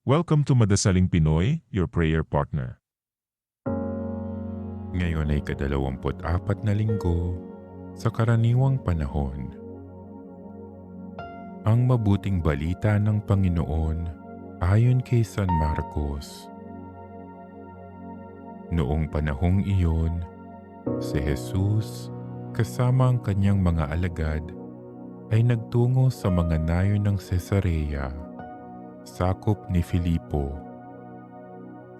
Welcome to Madasaling Pinoy, your prayer partner. Ngayon ay ika-24 na linggo sa karaniwang panahon. Ang mabuting balita ng Panginoon ayon kay San Marcos. Noong panahong iyon, si Jesus kasama ang kanyang mga alagad ay nagtungo sa mga nayon ng Cesarea, sakop ni Filipo.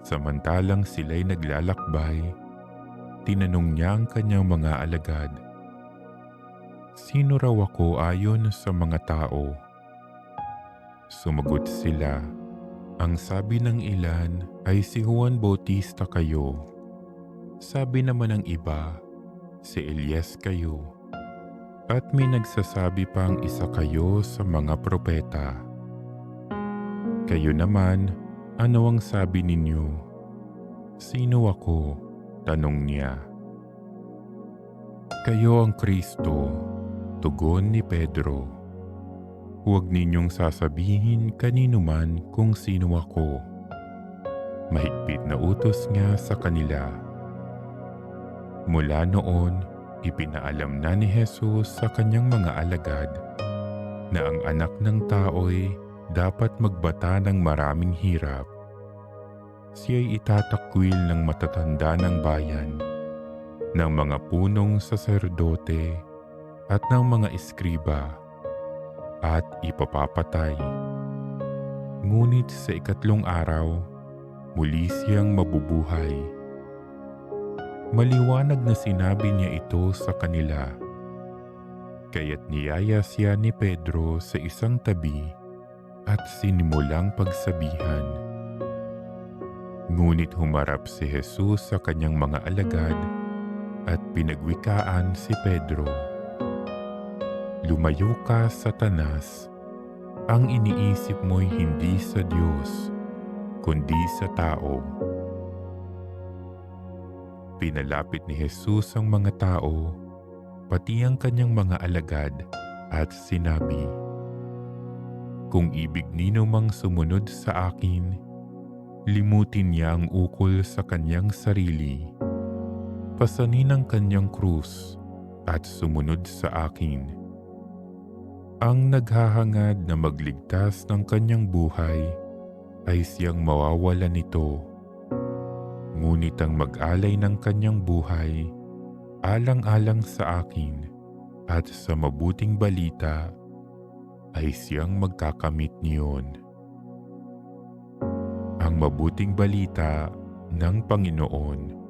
Samantalang sila'y naglalakbay, tinanong niya ang kanyang mga alagad, "Sino raw ako ayon sa mga tao?" Sumagot sila, "Ang sabi ng ilan ay si Juan Bautista kayo. Sabi naman ng iba, si Elias kayo. At may nagsasabi pang isa kayo sa mga propeta. Kayo naman, ano ang sabi ninyo? Sino ako?" tanong niya. "Kayo ang Kristo," tugon ni Pedro. "Huwag ninyong sasabihin kanino man kung sino ako." Mahigpit na utos nga sa kanila. Mula noon, ipinaalam na ni Jesus sa kanyang mga alagad na ang anak ng tao'y dapat magbata ng maraming hirap. Siya'y itatakwil ng matatanda ng bayan, ng mga punong saserdote at ng mga eskriba, at ipapapatay. Ngunit sa ikatlong araw, muli siyang mabubuhay. Maliwanag na sinabi niya ito sa kanila. Kaya't niyaya siya ni Pedro sa isang tabi at sinimulang pagsabihan. Ngunit humarap si Jesus sa kanyang mga alagad at pinagwikaan si Pedro. "Lumayo ka, Satanas. Ang iniisip mo'y hindi sa Diyos, kundi sa tao." Pinalapit ni Jesus ang mga tao, pati ang kanyang mga alagad, at sinabi, "Kung ibig nino mang sumunod sa akin, limutin niya ang ukol sa kanyang sarili. Pasanin ang kanyang krus at sumunod sa akin. Ang naghahangad na magligtas ng kanyang buhay ay siyang mawawalan nito. Ngunit ang mag-alay ng kanyang buhay, alang-alang sa akin at sa mabuting balita, ay siyang magkakamit niyon." Ang mabuting balita ng Panginoon.